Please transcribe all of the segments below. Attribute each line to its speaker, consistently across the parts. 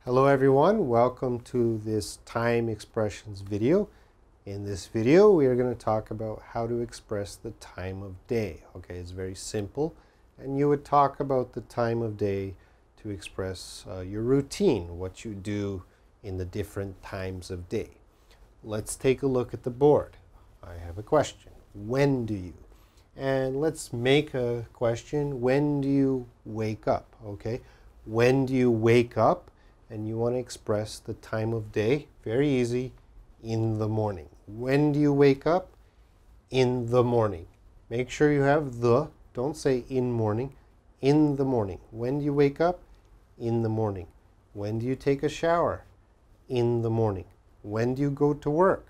Speaker 1: Hello everyone, welcome to this time expressions video. In this video we are going to talk about how to express the time of day. Okay, it's very simple, and you would talk about the time of day to express your routine, what you do in the different times of day. Let's take a look at the board. I have a question. When do you? And let's make a question. When do you wake up? Okay, when do you wake up? And you want to express the time of day. Very easy. In the morning. When do you wake up? In the morning. Make sure you have the. Don't say in morning. In the morning. When do you wake up? In the morning. When do you take a shower? In the morning. When do you go to work?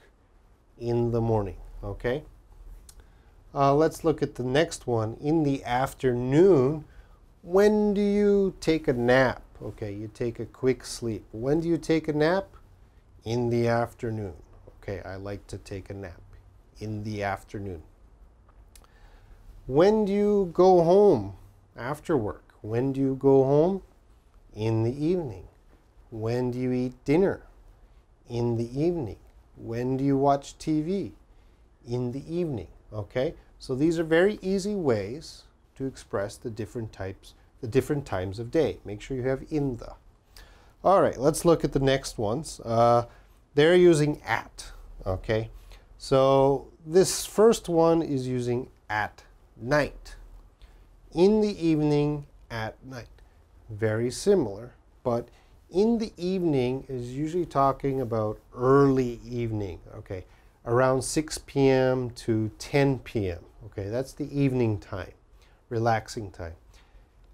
Speaker 1: In the morning. Okay? Let's look at the next one. In the afternoon. When do you take a nap? Okay, you take a quick sleep. When do you take a nap? In the afternoon. Okay, I like to take a nap in the afternoon. When do you go home after work? When do you go home? In the evening. When do you eat dinner? In the evening. When do you watch TV? In the evening. Okay, so these are very easy ways to express the different times of day. Make sure you have in the. All right, let's look at the next ones. They're using at. Okay, so this first one is using at night. In the evening, at night. Very similar, but in the evening is usually talking about early evening. Okay, around 6 p.m. to 10 p.m. Okay, that's the evening time, relaxing time.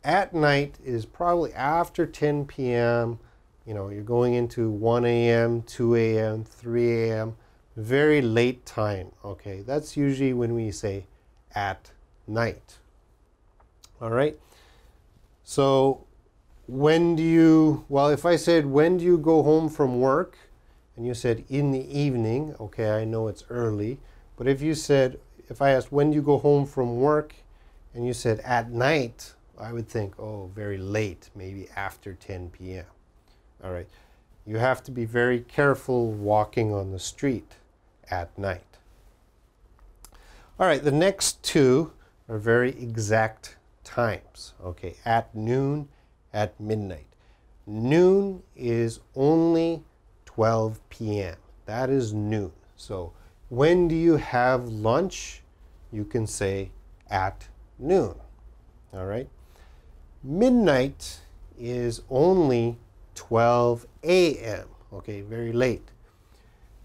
Speaker 1: At night is probably after 10 p.m. You know, you're going into 1 a.m., 2 a.m., 3 a.m., very late time. Okay, that's usually when we say at night. All right. So when do you, well, if I said, when do you go home from work? And you said in the evening, okay, I know it's early. But if you said, if I asked, when do you go home from work? And you said at night, I would think, oh, very late, maybe after 10 p.m. All right. You have to be very careful walking on the street at night. All right, the next two are very exact times. Okay, at noon, at midnight. Noon is only 12 p.m. That is noon. So when do you have lunch? You can say at noon. All right. Midnight is only 12 a.m. Okay, very late.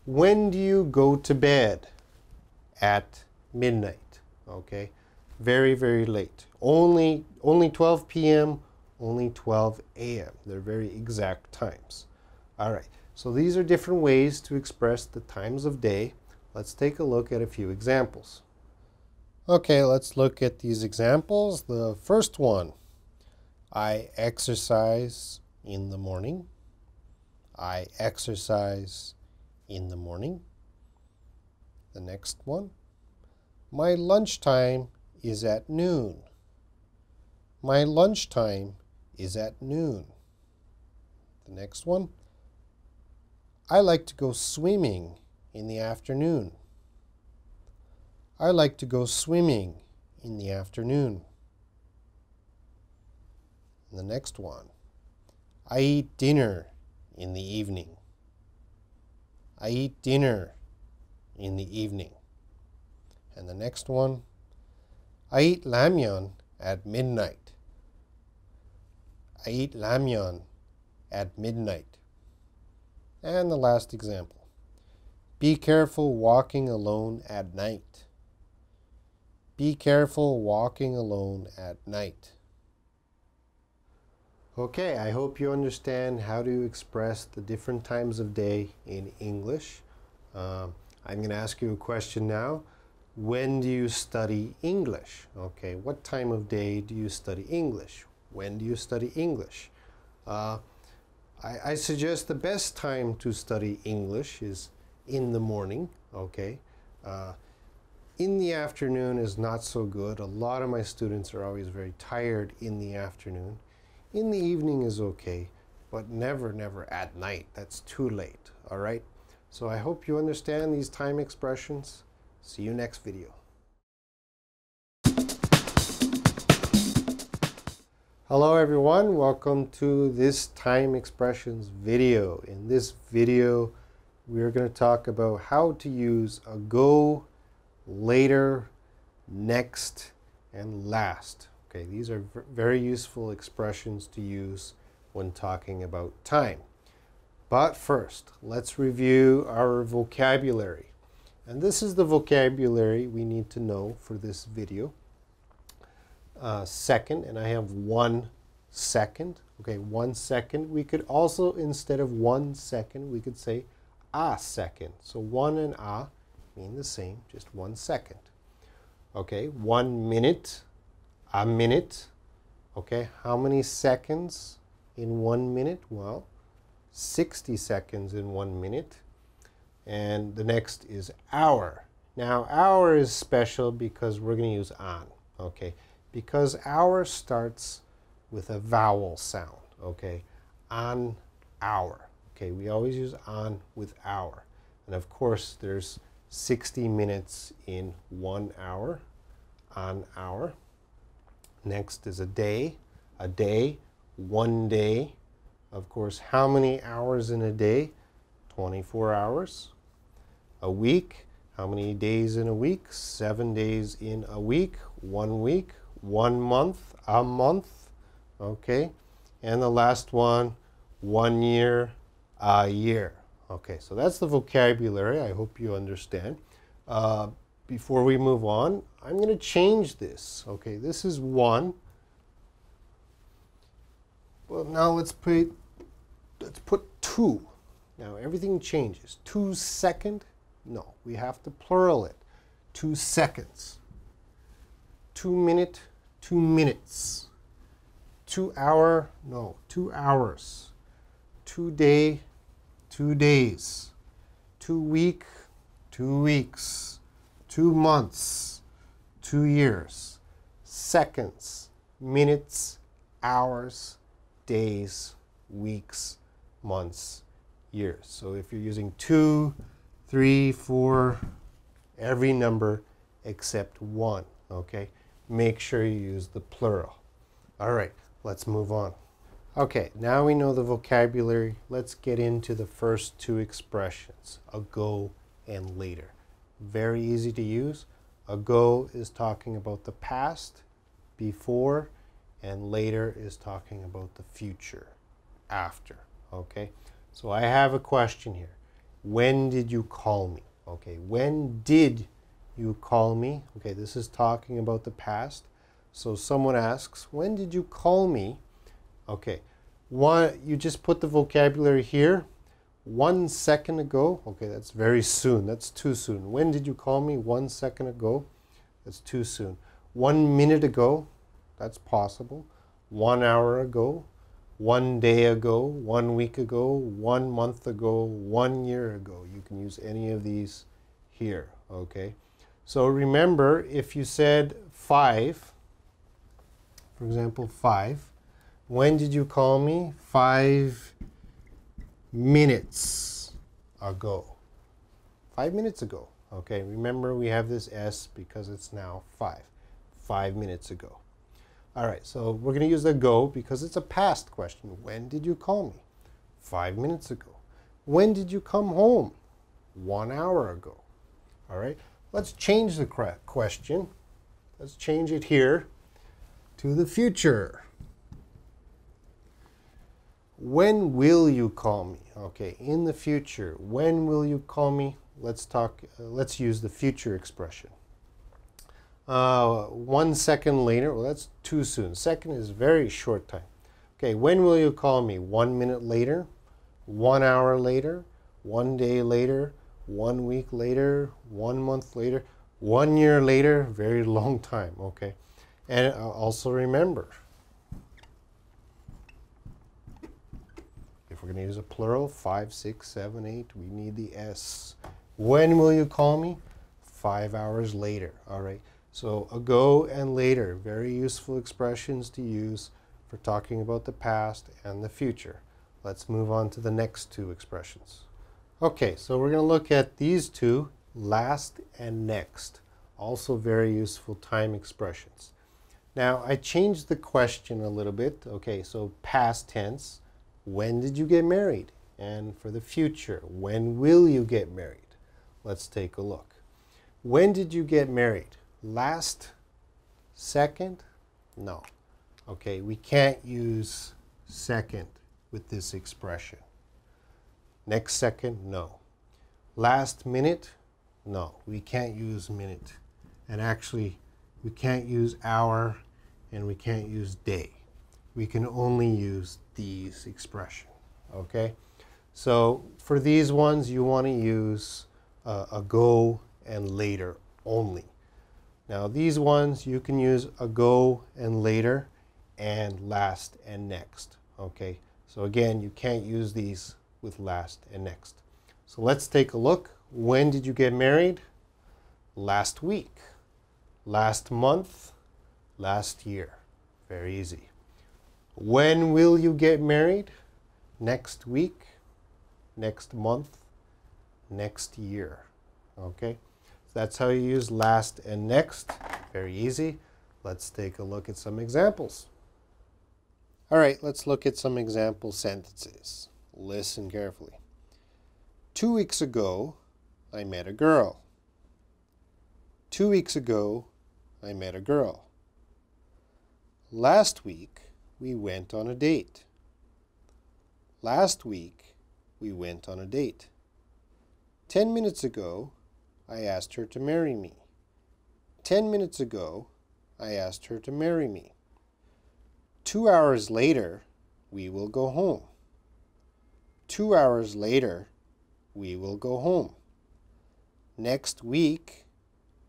Speaker 1: When do you go to bed? At midnight. Okay, very, very late. Only 12 p.m., only 12 a.m. They're very exact times. All right, so these are different ways to express the times of day. Let's take a look at a few examples. Okay, let's look at these examples. The first one. I exercise in the morning. I exercise in the morning. The next one. My lunchtime is at noon. My lunchtime is at noon. The next one. I like to go swimming in the afternoon. I like to go swimming in the afternoon. And the next one. I eat dinner in the evening. I eat dinner in the evening. And the next one. I eat ramyeon at midnight. I eat ramyeon at midnight. And the last example. Be careful walking alone at night. Be careful walking alone at night. Okay, I hope you understand how to express the different times of day in English. I'm going to ask you a question now. When do you study English? Okay, what time of day do you study English? When do you study English? I suggest the best time to study English is in the morning. Okay, in the afternoon is not so good. A lot of my students are always very tired in the afternoon. In the evening is okay. but never, never at night. That's too late, all right? So I hope you understand these time expressions. See you next video. Hello everyone, welcome to this time expressions video. In this video, we're going to talk about how to use ago, later, next, and last. Okay, these are very useful expressions to use when talking about time. But first, let's review our vocabulary. And this is the vocabulary we need to know for this video. Second, and I have 1 second. Okay, 1 second. We could also, instead of 1 second, we could say a second. So 1 and a mean the same, just 1 second. Okay, 1 minute, a minute. Okay, how many seconds in 1 minute? Well, 60 seconds in 1 minute. And the next is hour. Now, hour is special because we're going to use on. Okay, because hour starts with a vowel sound. Okay, on hour. Okay, we always use on with hour. And of course, there's 60 minutes in 1 hour, on hour. Next is a day, 1 day. Of course, how many hours in a day? 24 hours. A week, how many days in a week? 7 days in a week, 1 week. 1 month, a month. Okay, and the last one, 1 year, a year. Okay, so that's the vocabulary. I hope you understand. Before we move on, I'm going to change this. Okay, this is 1. Well, now let's put 2. Now everything changes. 2 second? No, we have to plural it. 2 seconds. 2 minute, 2 minutes. 2 hour? No, 2 hours. 2 day, 2 days. 2 week, 2 weeks. 2 months, 2 years. Seconds, minutes, hours, days, weeks, months, years. So if you're using 2, 3, 4, every number except 1, okay? Make sure you use the plural. All right, let's move on. Okay, now we know the vocabulary. Let's get into the first 2 expressions, ago and later. Very easy to use. Ago is talking about the past, before, and later is talking about the future, after. Okay, so I have a question here. When did you call me? Okay, when did you call me? Okay, this is talking about the past. So someone asks, when did you call me? Okay, you just put the vocabulary here. 1 second ago. Okay, that's very soon. That's too soon. When did you call me? 1 second ago. That's too soon. 1 minute ago. That's possible. 1 hour ago. 1 day ago. 1 week ago. 1 month ago. 1 year ago. You can use any of these here. Okay. So remember, if you said 5, for example, 5, when did you call me? 5 minutes ago. 5 minutes ago. Okay, remember we have this S because it's now 5. 5 minutes ago. All right, so we're going to use ago because it's a past question. When did you call me? 5 minutes ago. When did you come home? 1 hour ago. All right, let's change the question. Let's change it here to the future. When will you call me? Okay, in the future, when will you call me? Let's use the future expression. 1 second later, well, that's too soon. Second is very short time. Okay, when will you call me? 1 minute later, 1 hour later, 1 day later, 1 week later, 1 month later, 1 year later, very long time, okay? And also remember, if we're going to use a plural, 5, 6, 7, 8, we need the S. When will you call me? 5 hours later, all right? So ago and later, very useful expressions to use for talking about the past and the future. Let's move on to the next two expressions. Okay, so we're going to look at these two, last and next. Also very useful time expressions. Now, I changed the question a little bit. Okay, so past tense, when did you get married? And for the future, when will you get married? Let's take a look. When did you get married? Last second? No. Okay, we can't use second with this expression. Next second? No. Last minute? No, we can't use minute. And actually, we can't use hour and we can't use day. We can only use these expressions. Okay? So for these ones, you want to use ago and later only. Now these ones, you can use ago and later and last and next. Okay? So again, you can't use these with last and next. So let's take a look. When did you get married? Last week. Last month. Last year. Very easy. When will you get married? Next week. Next month. Next year. Okay? So that's how you use last and next. Very easy. Let's take a look at some examples. All right, let's look at some example sentences. Listen carefully. 2 weeks ago, I met a girl. 2 weeks ago, I met a girl. Last week, we went on a date. Last week, we went on a date. 10 minutes ago, I asked her to marry me. 10 minutes ago, I asked her to marry me. 2 hours later, we will go home. 2 hours later, we will go home. Next week,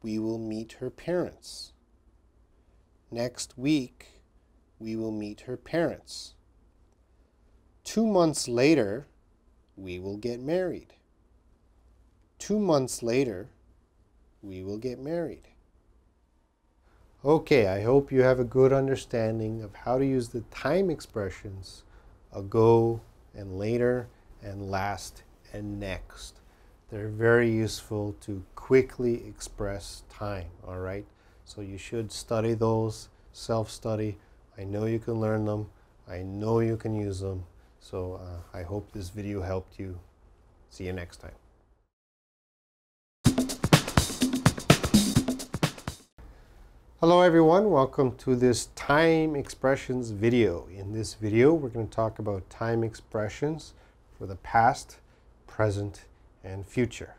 Speaker 1: we will meet her parents. Next week, we will meet her parents. 2 months later, we will get married. 2 months later, we will get married. Okay, I hope you have a good understanding of how to use the time expressions ago and later and last and next. They're very useful to quickly express time, all right? So you should study those, self-study. I know you can learn them. I know you can use them. So I hope this video helped you. See you next time. Hello everyone, welcome to this time expressions video. In this video, we're going to talk about time expressions for the past, present, and future.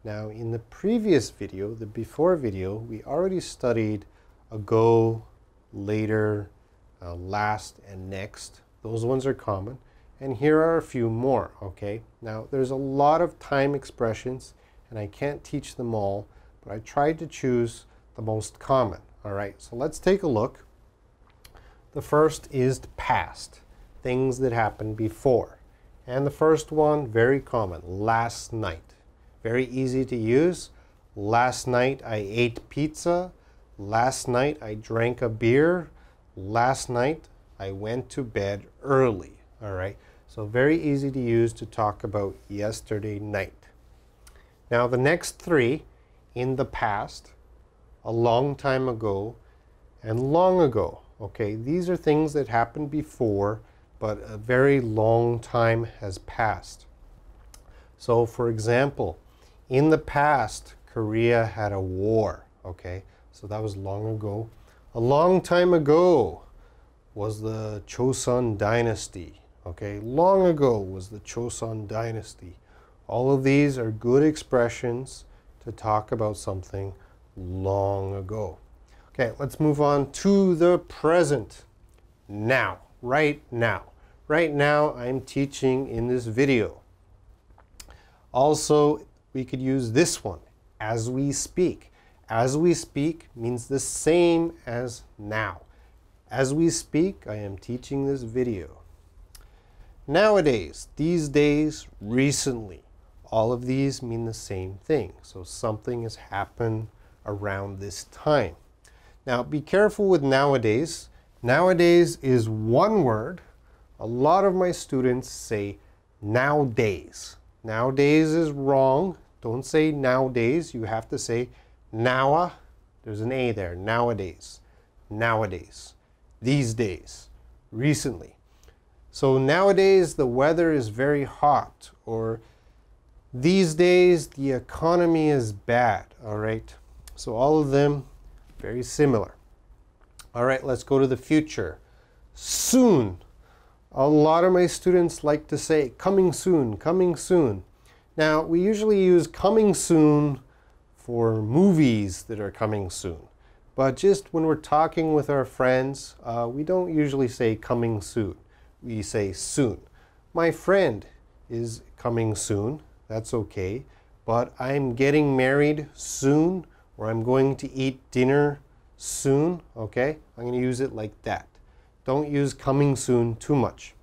Speaker 1: Now, in the previous video, the before video, we already studied ago, later, last, and next. Those ones are common. And here are a few more, okay? Now, there's a lot of time expressions, and I can't teach them all, but I tried to choose the most common. All right, so let's take a look. The first is the past, things that happened before. And the first one, very common, last night. Very easy to use. Last night I ate pizza. Last night I drank a beer. Last night I went to bed early. All right, so very easy to use to talk about yesterday night. Now the next three, in the past, a long time ago, and long ago. Okay, these are things that happened before, but a very long time has passed. So for example, in the past, Korea had a war. Okay, so that was long ago. A long time ago was the Joseon dynasty. Okay, long ago was the Joseon dynasty. All of these are good expressions to talk about something long ago. Okay, let's move on to the present. Now, right now. Right now, I'm teaching in this video. Also, we could use this one, as we speak. As we speak means the same as now. As we speak, I am teaching this video. Nowadays, these days, recently. All of these mean the same thing. So something has happened around this time. Now be careful with nowadays. Nowadays is one word, A lot of my students say nowadays. Nowadays is wrong. Don't say nowadays. You have to say nowa. There's an A there. Nowadays. Nowadays. These days. Recently. So nowadays the weather is very hot, or these days the economy is bad. All right. So all of them very similar. All right, let's go to the future. Soon. A lot of my students like to say coming soon, coming soon. Now, we usually use coming soon for movies that are coming soon. But just when we're talking with our friends, we don't usually say coming soon. We say soon. My friend is coming soon. That's okay. But I'm getting married soon, or I'm going to eat dinner soon. Okay? I'm going to use it like that. Don't use coming soon too much.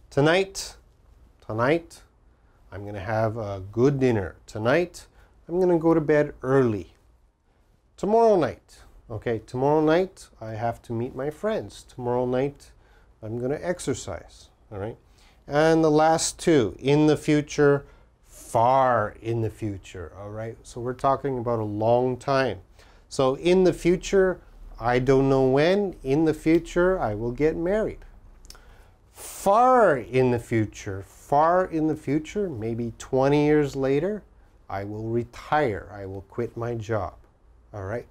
Speaker 1: Tonight, I'm going to have a good dinner. Tonight, I'm going to go to bed early. Tomorrow night, okay, tomorrow night I have to meet my friends. Tomorrow night I'm going to exercise, all right? And the last two, in the future, far in the future, all right? So we're talking about a long time. So in the future, I don't know when. In the future, I will get married. Far in the future, maybe 20 years later, I will retire. I will quit my job. All right.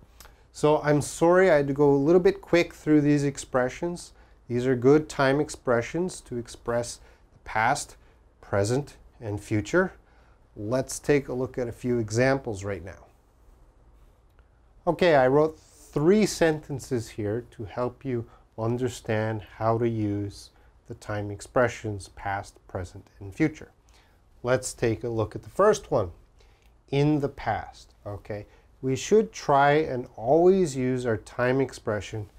Speaker 1: So I'm sorry I had to go a little bit quick through these expressions. These are good time expressions to express the past, present, and future. Let's take a look at a few examples right now. Okay, I wrote 3 sentences here to help you understand how to use the time expressions past, present, and future. Let's take a look at the first one. In the past, okay? We should try and always use our time expression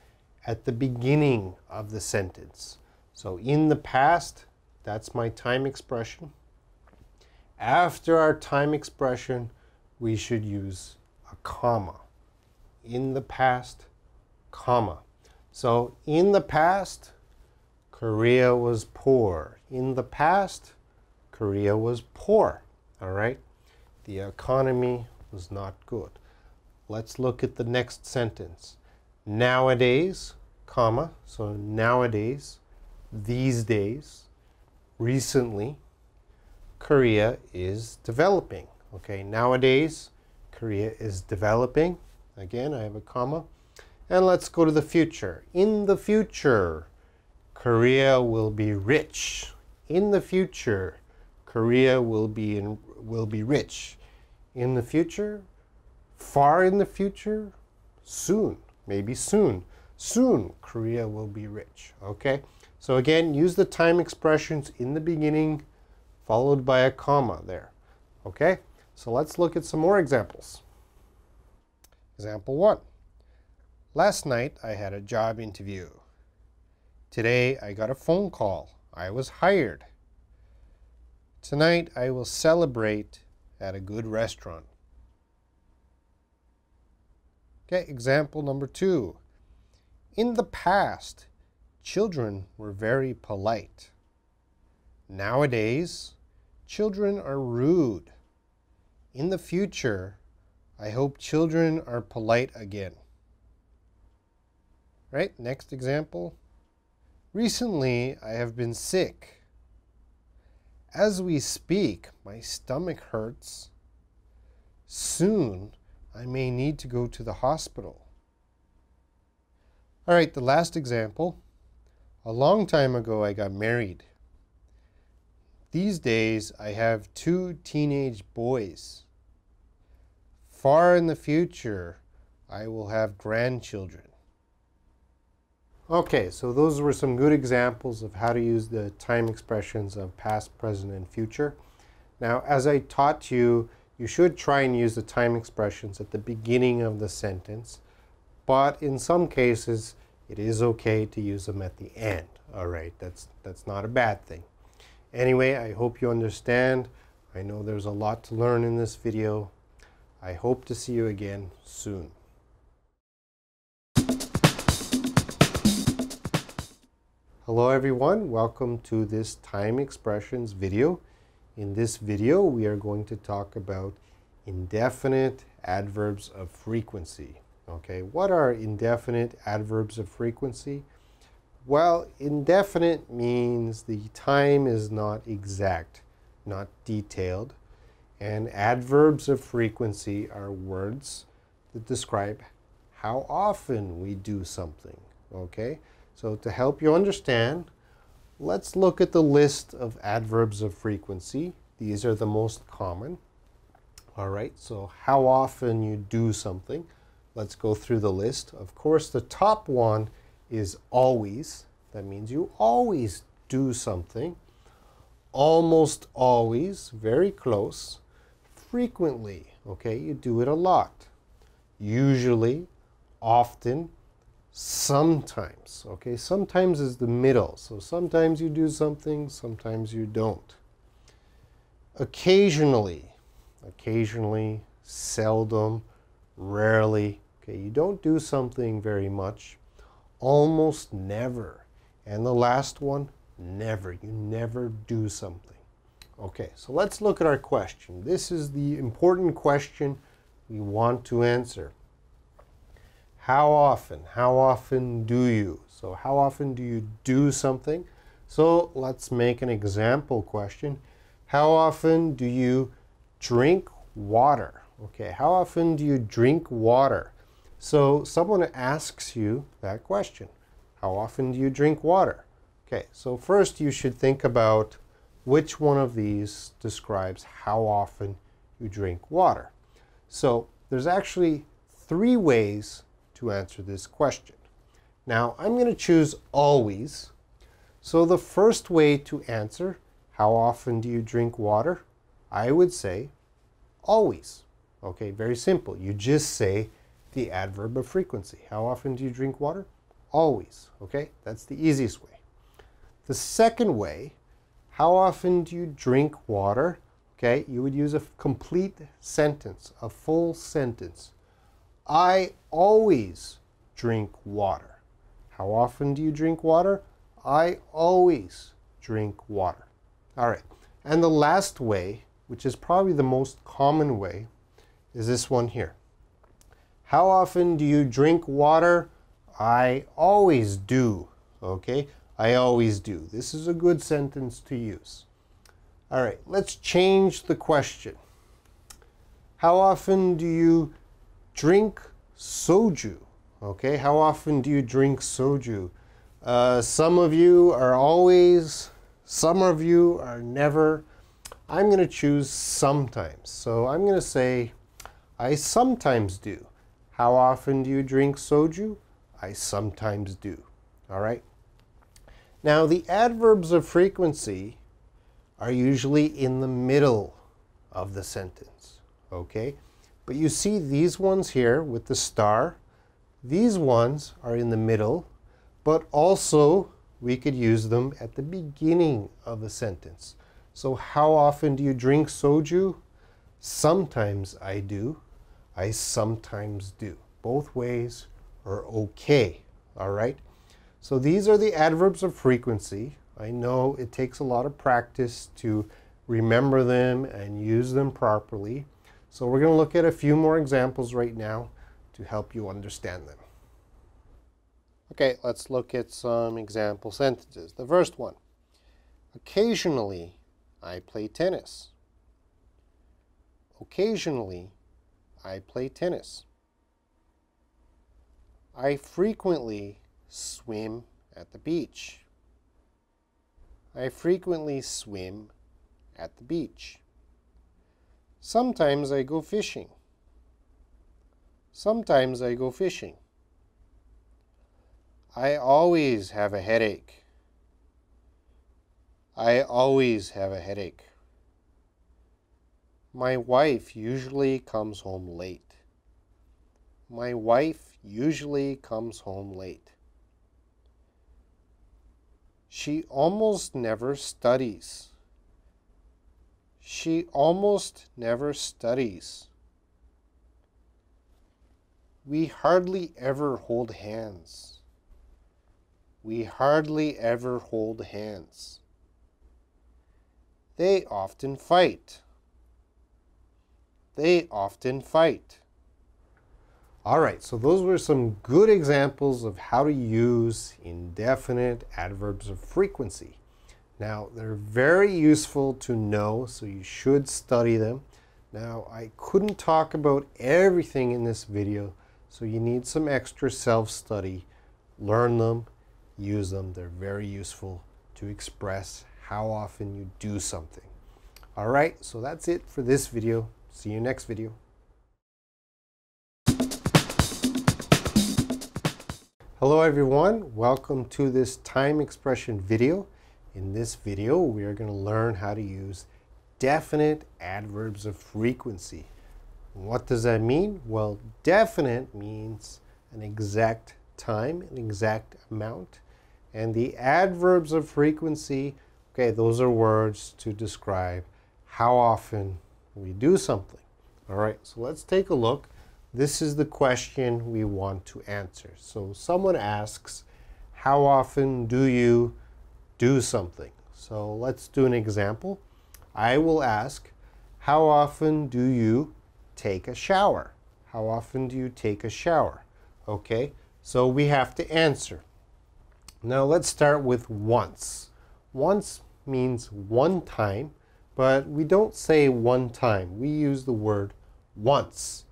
Speaker 1: at the beginning of the sentence. So in the past, that's my time expression. After our time expression, we should use a comma. In the past, comma. So in the past, Korea was poor. In the past, Korea was poor. All right? The economy was not good. Let's look at the next sentence. Nowadays, comma, so nowadays, these days, recently, Korea is developing. Okay, nowadays, Korea is developing. Again, I have a comma. And let's go to the future. In the future, Korea will be rich. In the future, Korea will be rich. In the future, far in the future, soon, maybe soon. Soon, Korea will be rich. Okay? So again, use the time expressions in the beginning, followed by a comma there. Okay? So let's look at some more examples. Example 1. Last night, I had a job interview. Today, I got a phone call. I was hired. Tonight, I will celebrate at a good restaurant. Okay, example number 2. In the past, children were very polite. Nowadays, children are rude. In the future, I hope children are polite again. Right, next example. Recently, I have been sick. As we speak, my stomach hurts. Soon, I may need to go to the hospital. All right, the last example. A long time ago, I got married. These days, I have 2 teenage boys. Far in the future, I will have grandchildren. Okay, so those were some good examples of how to use the time expressions of past, present, and future. Now, as I taught you, you should try and use the time expressions at the beginning of the sentence, but in some cases, it is okay to use them at the end. All right, that's not a bad thing. Anyway, I hope you understand. I know there's a lot to learn in this video. I hope to see you again soon. Hello everyone, welcome to this time expressions video. In this video we are going to talk about indefinite adverbs of frequency. Okay, what are indefinite adverbs of frequency? Well, indefinite means the time is not exact, not detailed, and adverbs of frequency are words that describe how often we do something. Okay? So to help you understand, let's look at the list of adverbs of frequency. These are the most common. All right, so how often you do something. Let's go through the list. Of course, the top one is always. That means you always do something. Almost always, very close. Frequently, okay, you do it a lot. Usually, often, sometimes, okay? Sometimes is the middle. So sometimes you do something, sometimes you don't. Occasionally, seldom, rarely, okay? You don't do something very much. Almost never. And the last one, never. You never do something. Okay, so let's look at our question. This is the important question we want to answer. How often? How often do you? So how often do you do something? So let's make an example question. How often do you drink water? Okay, how often do you drink water? So someone asks you that question. How often do you drink water? Okay, so first you should think about which one of these describes how often you drink water. So there's actually 3 ways to answer this question. Now, I'm going to choose always. So the first way to answer, how often do you drink water? I would say always. Okay, very simple. You just say the adverb of frequency. How often do you drink water? Always. Okay, that's the easiest way. The second way, how often do you drink water? Okay, you would use a complete sentence, a full sentence. I always drink water. How often do you drink water? I always drink water. All right. And the last way, which is probably the most common way, is this one here. How often do you drink water? I always do. Okay? I always do. This is a good sentence to use. All right. Let's change the question. How often do you drink soju? Okay, how often do you drink soju? Some of you are always, some of you are never. I'm going to choose sometimes. So I'm going to say, I sometimes do. How often do you drink soju? I sometimes do. All right. Now, the adverbs of frequency are usually in the middle of the sentence. Okay. But you see these ones here with the star, these ones are in the middle, but also we could use them at the beginning of a sentence. So how often do you drink soju? Sometimes I do. I sometimes do. Both ways are okay, all right? So these are the adverbs of frequency. I know it takes a lot of practice to remember them and use them properly. So we're going to look at a few more examples right now to help you understand them. Okay, let's look at some example sentences. The first one, occasionally I play tennis. Occasionally I play tennis. I frequently swim at the beach. I frequently swim at the beach. Sometimes I go fishing. Sometimes I go fishing. I always have a headache. I always have a headache. My wife usually comes home late. My wife usually comes home late. She almost never studies. She almost never studies. We hardly ever hold hands. We hardly ever hold hands. They often fight. They often fight. All right, so those were some good examples of how to use indefinite adverbs of frequency. Now, they're very useful to know, so you should study them. Now, I couldn't talk about everything in this video, so you need some extra self-study. Learn them, use them. They're very useful to express how often you do something. All right, so that's it for this video. See you next video. Hello everyone, welcome to this time expression video. In this video, we are going to learn how to use definite adverbs of frequency. What does that mean? Well, definite means an exact time, an exact amount. And the adverbs of frequency, okay, those are words to describe how often we do something. All right, so let's take a look. This is the question we want to answer. So someone asks, how often do you do something? So let's do an example. I will ask, how often do you take a shower? How often do you take a shower? Okay, so we have to answer. Now let's start with once. Once means one time, but we don't say one time. We use the word once.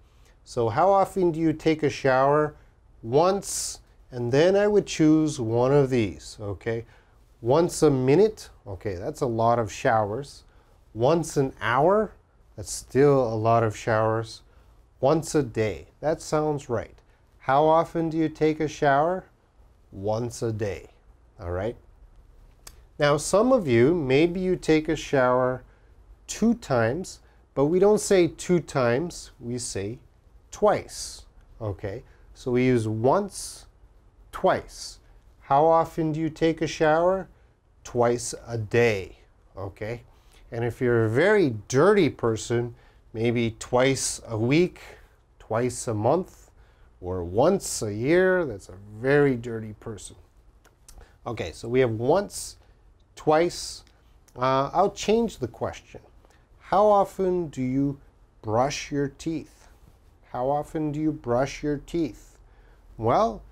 Speaker 1: So how often do you take a shower? Once, and then I would choose one of these, okay? Once a minute, okay, that's a lot of showers. Once an hour, that's still a lot of showers. Once a day, that sounds right. How often do you take a shower? Once a day, all right? Now, some of you, maybe you take a shower 2 times, but we don't say 2 times, we say twice, okay? So we use once, twice. How often do you take a shower? Twice a day, okay? And if you're a very dirty person, maybe twice a week, twice a month, or once a year. That's a very dirty person. Okay, so we have once, twice. I'll change the question. How often do you brush your teeth? How often do you brush your teeth? Well,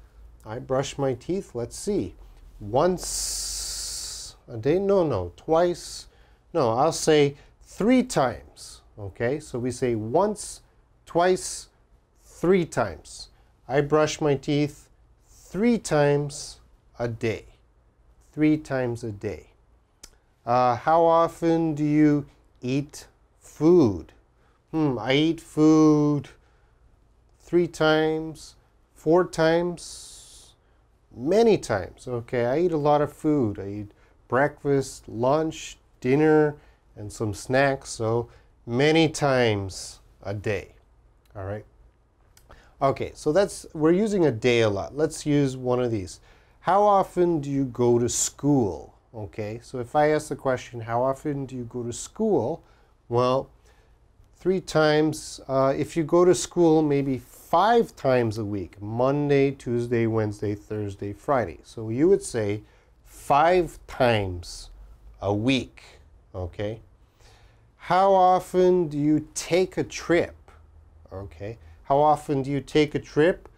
Speaker 1: I brush my teeth, let's see. Once a day? No, twice. No, I'll say 3 times. Okay, so we say once, twice, 3 times. I brush my teeth 3 times a day. 3 times a day. How often do you eat food? I eat food 3 times, 4 times, many times. Okay, I eat a lot of food. I eat breakfast, lunch, dinner, and some snacks, so many times a day. All right. Okay, so we're using a day a lot. Let's use one of these. How often do you go to school? Okay, so if I ask the question, how often do you go to school? Well, 3 times. If you go to school, maybe 5 times a week, Monday, Tuesday, Wednesday, Thursday, Friday. So you would say 5 times a week, okay? How often do you take a trip? Okay, how often do you take a trip?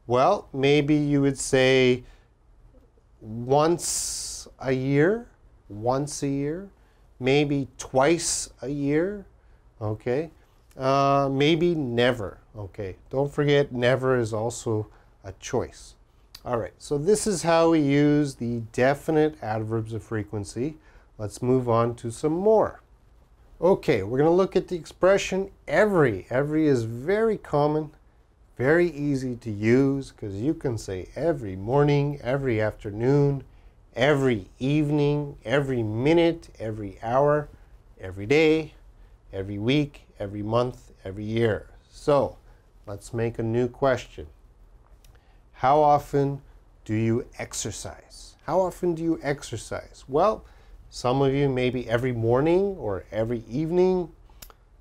Speaker 1: Well, maybe you would say once a year, maybe twice a year, okay? Maybe never, okay? Don't forget, never is also a choice. All right, so this is how we use the definite adverbs of frequency. Let's move on to some more. Okay, we're going to look at the expression every. Every is very common, very easy to use, because you can say every morning, every afternoon, every evening, every minute, every hour, every day, every week, every month, every year. So let's make a new question. How often do you exercise? How often do you exercise? Well, some of you maybe every morning or every evening,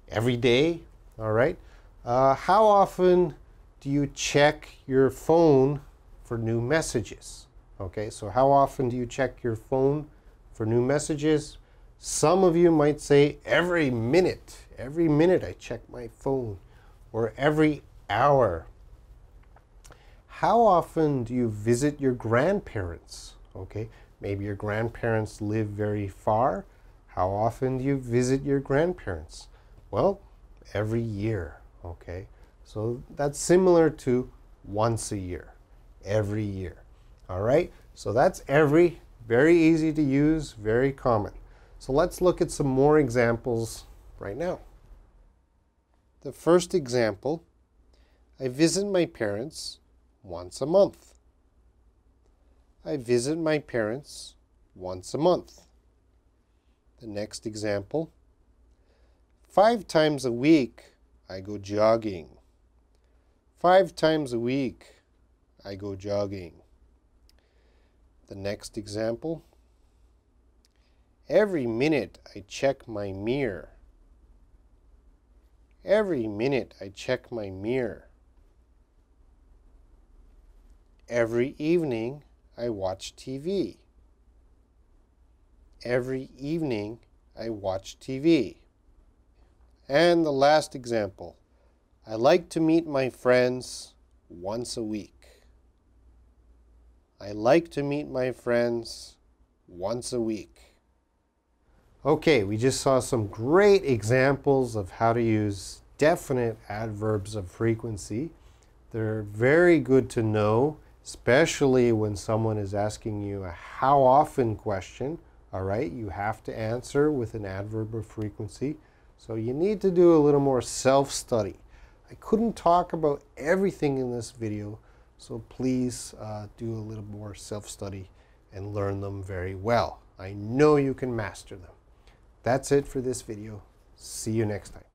Speaker 1: every day, all right? How often do you check your phone for new messages? Okay, so how often do you check your phone for new messages? Some of you might say every minute. Every minute I check my phone. Or every hour. How often do you visit your grandparents? Okay, maybe your grandparents live very far. How often do you visit your grandparents? Well, every year. Okay, so that's similar to once a year, every year. All right, so that's every. Very easy to use, very common. So let's look at some more examples right now. The first example, I visit my parents once a month. I visit my parents once a month. The next example, 5 times a week I go jogging. 5 times a week I go jogging. The next example, every minute I check my mirror. Every minute I check my mirror. Every evening I watch TV. Every evening I watch TV. And the last example, I like to meet my friends once a week. I like to meet my friends once a week. Okay, we just saw some great examples of how to use definite adverbs of frequency. They're very good to know, especially when someone is asking you a how often question. All right, you have to answer with an adverb of frequency. So you need to do a little more self-study. I couldn't talk about everything in this video, so please do a little more self-study and learn them very well. I know you can master them. That's it for this video. See you next time.